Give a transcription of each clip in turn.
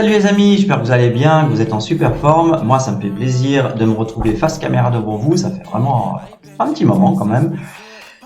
Salut les amis, j'espère que vous allez bien, que vous êtes en super forme. Moi, ça me fait plaisir de me retrouver face caméra devant vous. Ça fait vraiment un petit moment quand même.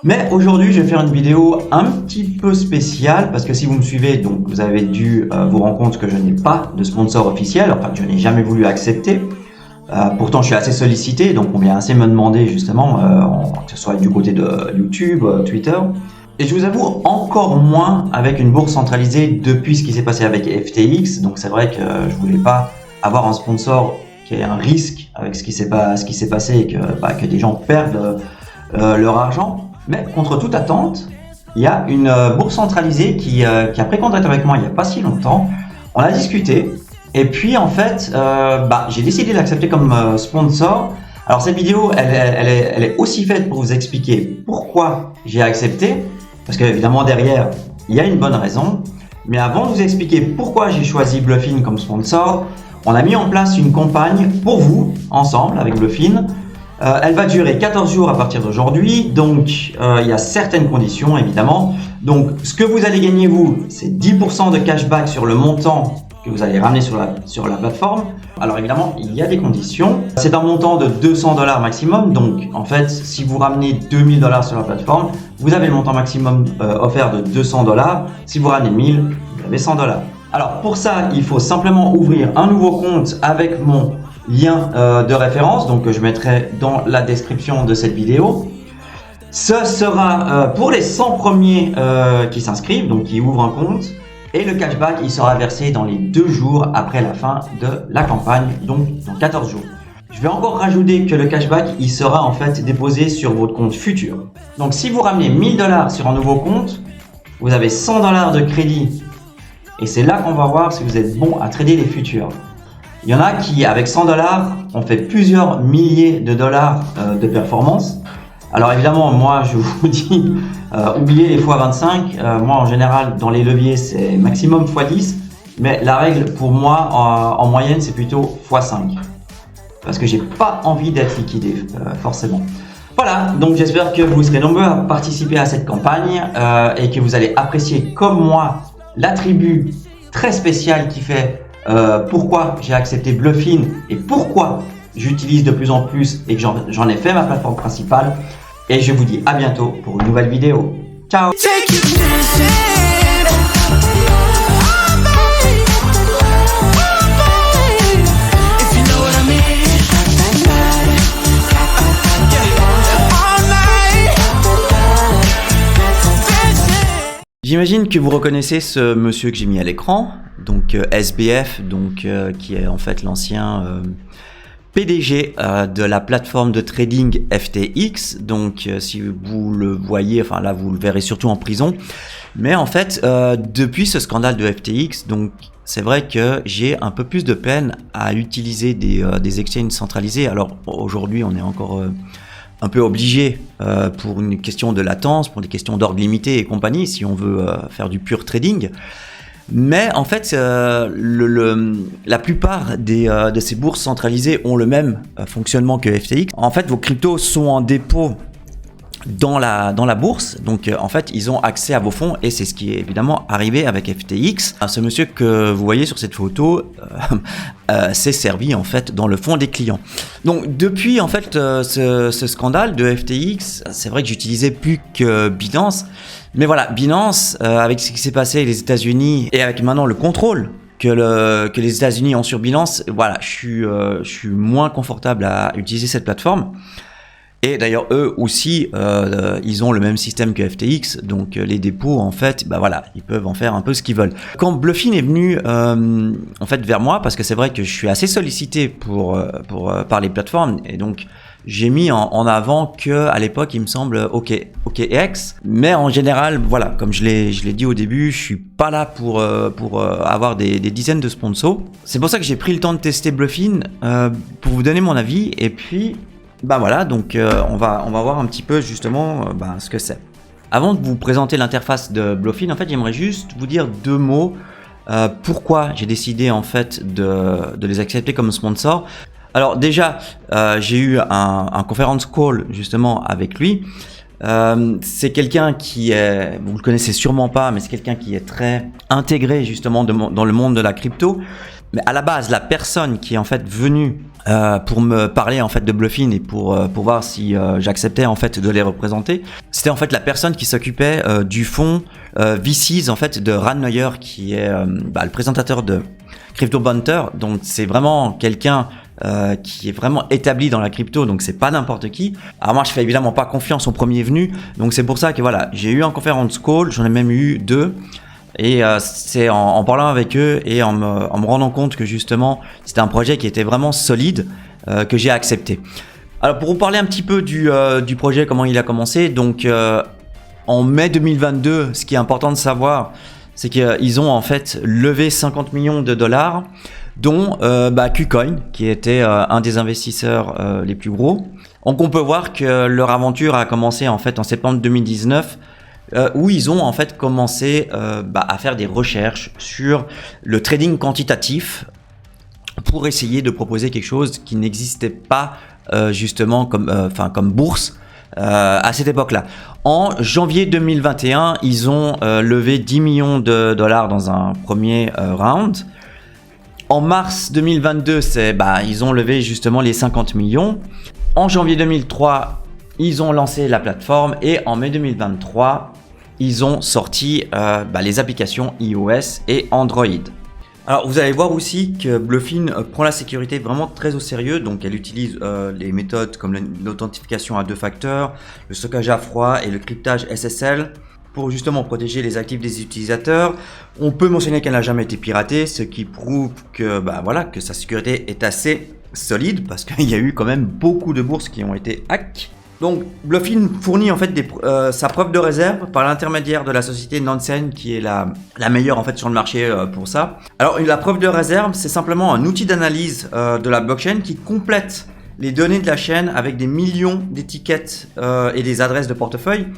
Mais aujourd'hui, je vais faire une vidéo un petit peu spéciale parce que si vous me suivez, donc vous avez dû vous rendre compte que je n'ai pas de sponsor officiel, enfin que je n'ai jamais voulu accepter. Pourtant, je suis assez sollicité, donc on vient assez me demander justement, que ce soit du côté de YouTube, Twitter. Et je vous avoue, encore moins avec une bourse centralisée depuis ce qui s'est passé avec FTX. Donc c'est vrai que je voulais pas avoir un sponsor qui ait un risque avec ce qui s'est passé et que des gens perdent leur argent. Mais contre toute attente, il y a une bourse centralisée qui a pris contact avec moi il n'y a pas si longtemps. On a discuté et puis en fait, j'ai décidé d'accepter comme sponsor. Alors cette vidéo, elle est aussi faite pour vous expliquer pourquoi j'ai accepté. Parce qu'évidemment derrière, il y a une bonne raison. Mais avant de vous expliquer pourquoi j'ai choisi Bluffin comme sponsor, on a mis en place une campagne pour vous, ensemble, avec Bluffin. Elle va durer 14 jours à partir d'aujourd'hui. Donc, il y a certaines conditions, évidemment. Donc, ce que vous allez gagner, vous, c'est 10% de cashback sur le montant que vous allez ramener sur la plateforme. Alors évidemment, il y a des conditions. C'est un montant de $200 maximum. Donc en fait, si vous ramenez $2000 sur la plateforme, vous avez le montant maximum offert de $200. Si vous ramenez 1000, vous avez $100. Alors pour ça, il faut simplement ouvrir un nouveau compte avec mon lien de référence. Donc je mettrai dans la description de cette vidéo. Ce sera pour les 100 premiers qui s'inscrivent, donc qui ouvrent un compte. Et le cashback, il sera versé dans les 2 jours après la fin de la campagne, donc dans 14 jours. Je vais encore rajouter que le cashback, il sera en fait déposé sur votre compte futur. Donc si vous ramenez $1000 sur un nouveau compte, vous avez $100 de crédit. Et c'est là qu'on va voir si vous êtes bon à trader les futurs. Il y en a qui, avec $100, ont fait plusieurs milliers de dollars de performance. Alors évidemment, moi je vous dis, oubliez les x25, moi en général dans les leviers c'est maximum x10, mais la règle pour moi en moyenne c'est plutôt x5, parce que j'ai pas envie d'être liquidé forcément. Voilà, donc j'espère que vous serez nombreux à participer à cette campagne et que vous allez apprécier comme moi l'attribut très spécial qui fait pourquoi j'ai accepté Bluffin et pourquoi j'utilise de plus en plus et que j'en ai fait ma plateforme principale. Et je vous dis à bientôt pour une nouvelle vidéo. Ciao! J'imagine que vous reconnaissez ce monsieur que j'ai mis à l'écran, donc SBF, qui est en fait l'ancien PDG de la plateforme de trading FTX. Donc si vous le voyez, enfin là vous le verrez surtout en prison. Mais en fait, depuis ce scandale de FTX, donc c'est vrai que j'ai un peu plus de peine à utiliser des exchanges centralisés. Alors aujourd'hui, on est encore un peu obligé pour une question de latence, pour des questions d'ordre limité et compagnie, si on veut faire du pur trading. Mais en fait, la plupart de ces bourses centralisées ont le même fonctionnement que FTX. En fait, vos cryptos sont en dépôt dans la bourse, donc en fait ils ont accès à vos fonds et c'est ce qui est évidemment arrivé avec FTX. Ce monsieur que vous voyez sur cette photo s'est servi en fait dans le fonds des clients. Donc depuis en fait ce scandale de FTX, c'est vrai que j'utilisais plus que Binance, mais voilà, Binance avec ce qui s'est passé aux États-Unis et avec maintenant le contrôle que les États-Unis ont sur Binance, voilà, je suis moins confortable à utiliser cette plateforme. Et d'ailleurs, eux aussi, ils ont le même système que FTX, donc les dépôts, en fait, voilà, ils peuvent en faire un peu ce qu'ils veulent. Quand Bluffin est venu, en fait, vers moi, parce que c'est vrai que je suis assez sollicité par les plateformes, et donc j'ai mis en avant que à l'époque, il me semble, OKX, mais en général, voilà, comme je l'ai dit au début, je suis pas là pour avoir des dizaines de sponsors. C'est pour ça que j'ai pris le temps de tester Bluffin pour vous donner mon avis, et puis voilà, donc on va voir un petit peu justement ce que c'est. Avant de vous présenter l'interface de Bluffin, en fait, j'aimerais juste vous dire 2 mots pourquoi j'ai décidé en fait de les accepter comme sponsor. Alors déjà, j'ai eu un conference call justement avec lui. C'est quelqu'un qui est, vous le connaissez sûrement pas, mais c'est quelqu'un qui est très intégré justement dans le monde de la crypto. Mais à la base, la personne qui est en fait venue pour me parler en fait de Bluffin et pour voir si j'acceptais en fait de les représenter, c'était en fait la personne qui s'occupait du fonds VCs en fait de Ran Neuer, qui est le présentateur de CryptoBunter. Donc c'est vraiment quelqu'un qui est vraiment établi dans la crypto, donc c'est pas n'importe qui. Alors moi je fais évidemment pas confiance au premier venu, donc c'est pour ça que voilà, j'ai eu un conference call, j'en ai même eu 2. Et c'est en parlant avec eux et en me rendant compte que justement c'était un projet qui était vraiment solide que j'ai accepté. Alors pour vous parler un petit peu du projet, comment il a commencé, donc en mai 2022, ce qui est important de savoir, c'est qu'ils ont en fait levé 50 millions de dollars, dont KuCoin, qui était un des investisseurs les plus gros. Donc on peut voir que leur aventure a commencé en fait en septembre 2019, où ils ont en fait commencé à faire des recherches sur le trading quantitatif pour essayer de proposer quelque chose qui n'existait pas justement comme bourse à cette époque-là. En janvier 2021, ils ont levé 10 millions de dollars dans un premier round. En mars 2022, ils ont levé justement les 50 millions. En janvier 2003, ils ont lancé la plateforme et en mai 2023, ils ont sorti les applications iOS et Android. Alors vous allez voir aussi que Bluffin prend la sécurité vraiment très au sérieux, donc elle utilise les méthodes comme l'authentification à 2 facteurs, le stockage à froid et le cryptage SSL pour justement protéger les actifs des utilisateurs. On peut mentionner qu'elle n'a jamais été piratée, ce qui prouve que, que sa sécurité est assez solide, parce qu'il y a eu quand même beaucoup de bourses qui ont été hack. Donc Bluffin fournit en fait sa preuve de réserve par l'intermédiaire de la société Nansen, qui est la meilleure en fait sur le marché pour ça. Alors la preuve de réserve, c'est simplement un outil d'analyse de la blockchain qui complète les données de la chaîne avec des millions d'étiquettes et des adresses de portefeuille.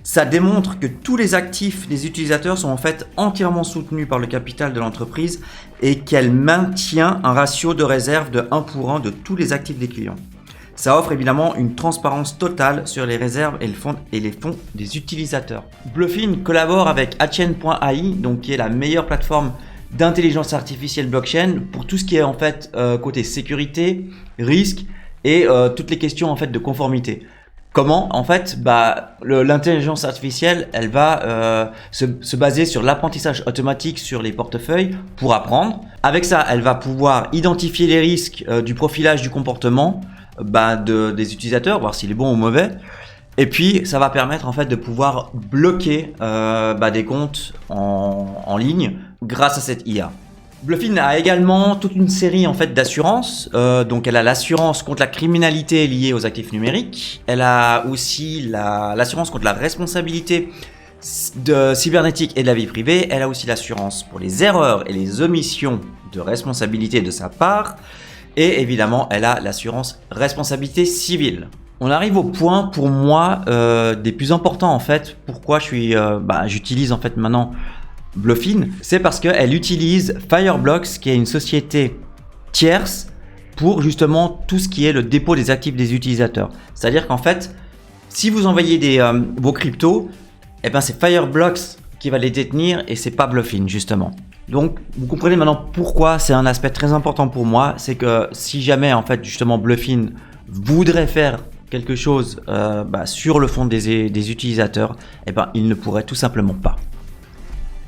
Ça démontre que tous les actifs des utilisateurs sont en fait entièrement soutenus par le capital de l'entreprise et qu'elle maintient un ratio de réserve de 1 pour 1 de tous les actifs des clients. Ça offre évidemment une transparence totale sur les réserves et les fonds des utilisateurs. Bluffin collabore avec Hatchain.ai, donc qui est la meilleure plateforme d'intelligence artificielle blockchain pour tout ce qui est en fait côté sécurité, risque et toutes les questions en fait de conformité. Comment? En fait, l'intelligence artificielle, elle va se baser sur l'apprentissage automatique sur les portefeuilles pour apprendre. Avec ça, elle va pouvoir identifier les risques du profilage du comportement des utilisateurs, voir s'il est bon ou mauvais. Et puis, ça va permettre en fait de pouvoir bloquer des comptes en ligne grâce à cette IA. Bluffin a également toute une série en fait d'assurances. Donc elle a l'assurance contre la criminalité liée aux actifs numériques. Elle a aussi l'assurance contre la responsabilité cybernétique et de la vie privée. Elle a aussi l'assurance pour les erreurs et les omissions de responsabilité de sa part. Et évidemment, elle a l'assurance responsabilité civile. On arrive au point pour moi des plus importants en fait. Pourquoi j'utilise en fait maintenant Bluffin, c'est parce qu'elle utilise Fireblocks, qui est une société tierce pour justement tout ce qui est le dépôt des actifs des utilisateurs. C'est-à-dire qu'en fait, si vous envoyez vos cryptos, c'est Fireblocks qui va les détenir et c'est pas Bluffin justement. Donc vous comprenez maintenant pourquoi c'est un aspect très important pour moi, c'est que si jamais en fait justement Bluffin voudrait faire quelque chose sur le fond des utilisateurs, il ne pourrait tout simplement pas.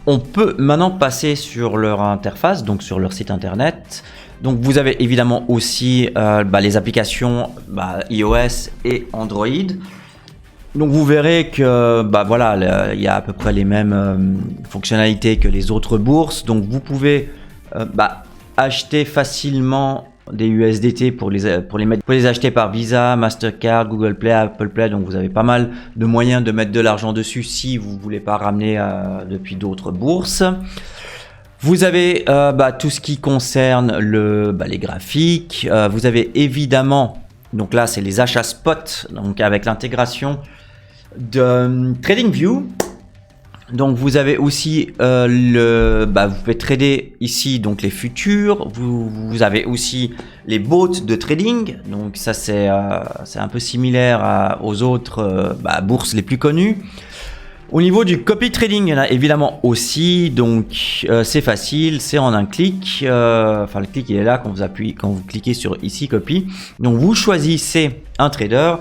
On peut maintenant passer sur leur interface, donc sur leur site internet. Donc vous avez évidemment aussi les applications iOS et Android. Donc vous verrez que il y a à peu près les mêmes fonctionnalités que les autres bourses. Donc vous pouvez acheter facilement des USDT pour les acheter par Visa, Mastercard, Google Play, Apple Play. Donc vous avez pas mal de moyens de mettre de l'argent dessus si vous voulez pas ramener depuis d'autres bourses. Vous avez tout ce qui concerne les graphiques. Vous avez évidemment, donc là c'est les achats spot, donc avec l'intégration de TradingView. Donc vous avez aussi vous pouvez trader ici donc les futurs. Vous avez aussi les bots de trading. Donc ça c'est un peu similaire aux autres bourses les plus connues. Au niveau du copy trading, il y en a évidemment aussi, donc c'est facile, c'est en un clic, enfin le clic il est là quand vous cliquez sur ici copy, donc vous choisissez un trader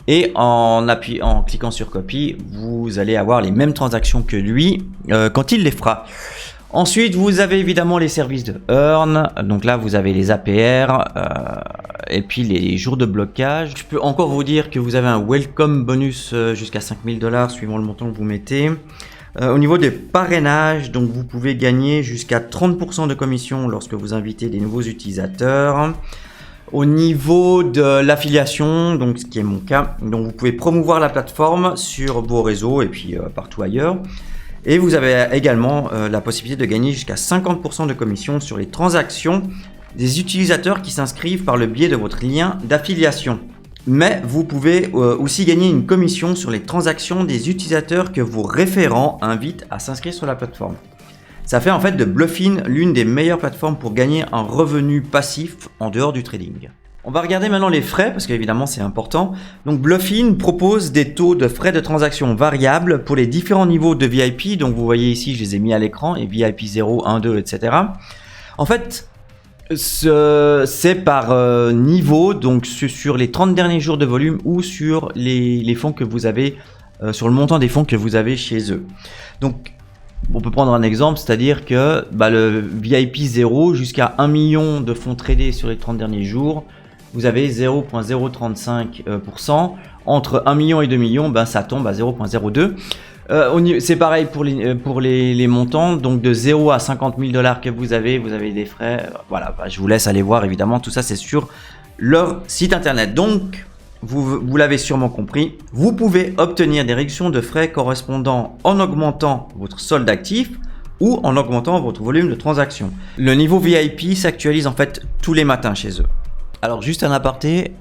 et en cliquant sur copy, vous allez avoir les mêmes transactions que lui quand il les fera. Ensuite, vous avez évidemment les services de Earn. Donc là, vous avez les APR et puis les jours de blocage. Je peux encore vous dire que vous avez un welcome bonus jusqu'à 5000 $ suivant le montant que vous mettez. Au niveau des parrainages, donc vous pouvez gagner jusqu'à 30% de commission lorsque vous invitez des nouveaux utilisateurs. Au niveau de l'affiliation, donc ce qui est mon cas, donc vous pouvez promouvoir la plateforme sur vos réseaux et puis partout ailleurs. Et vous avez également la possibilité de gagner jusqu'à 50% de commission sur les transactions des utilisateurs qui s'inscrivent par le biais de votre lien d'affiliation. Mais vous pouvez aussi gagner une commission sur les transactions des utilisateurs que vos référents invitent à s'inscrire sur la plateforme. Ça fait en fait de Bluffin l'une des meilleures plateformes pour gagner un revenu passif en dehors du trading. On va regarder maintenant les frais parce qu'évidemment c'est important. Donc Bluffin propose des taux de frais de transaction variables pour les différents niveaux de VIP. Donc vous voyez ici, je les ai mis à l'écran, et VIP 0, 1, 2, etc. En fait, c'est par niveau, donc sur les 30 derniers jours de volume ou sur les fonds que vous avez, sur le montant des fonds que vous avez chez eux. Donc on peut prendre un exemple, c'est-à-dire que le VIP 0 jusqu'à 1 million de fonds tradés sur les 30 derniers jours, vous avez 0,035%. Entre 1 million et 2 millions, ça tombe à 0,02. C'est pareil pour les montants, donc de 0 à 50 000 $ que vous avez des frais. Voilà, je vous laisse aller voir, évidemment, tout ça c'est sur leur site internet. Donc, vous l'avez sûrement compris, vous pouvez obtenir des réductions de frais correspondant en augmentant votre solde actif ou en augmentant votre volume de transactions. Le niveau VIP s'actualise en fait tous les matins chez eux. Alors juste un aparté,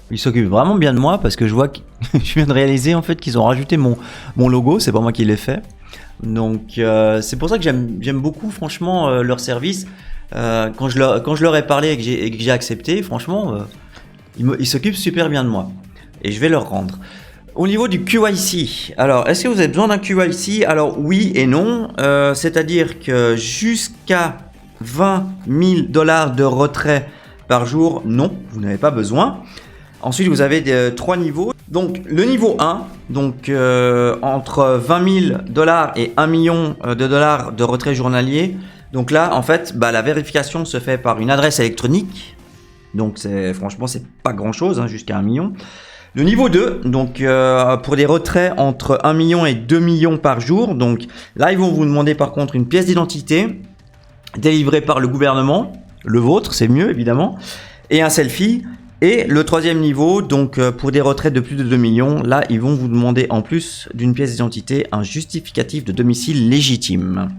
ils s'occupent vraiment bien de moi parce que je vois que je viens de réaliser en fait qu'ils ont rajouté mon logo, c'est pas moi qui l'ai fait. Donc c'est pour ça que j'aime beaucoup franchement leur service. Quand je leur ai parlé et que j'ai accepté, franchement ils s'occupent super bien de moi et je vais leur rendre. Au niveau du QIC, alors est-ce que vous avez besoin d'un QIC? Alors oui et non, c'est-à-dire que jusqu'à 20 000 $ de retrait par jour, non, vous n'avez pas besoin. Ensuite, vous avez 3 niveaux. Donc, le niveau 1, donc entre 20 000 $ et 1 million de dollars de retrait journalier. Donc là, en fait, la vérification se fait par une adresse électronique. Donc, franchement, c'est pas grand-chose, jusqu'à 1 million. Le niveau 2, donc pour des retraits entre 1 million et 2 millions par jour. Donc là, ils vont vous demander par contre une pièce d'identité délivrée par le gouvernement. Le vôtre, c'est mieux évidemment, et un selfie. Et le troisième niveau, donc pour des retraites de plus de 2 millions, là ils vont vous demander en plus d'une pièce d'identité un justificatif de domicile légitime.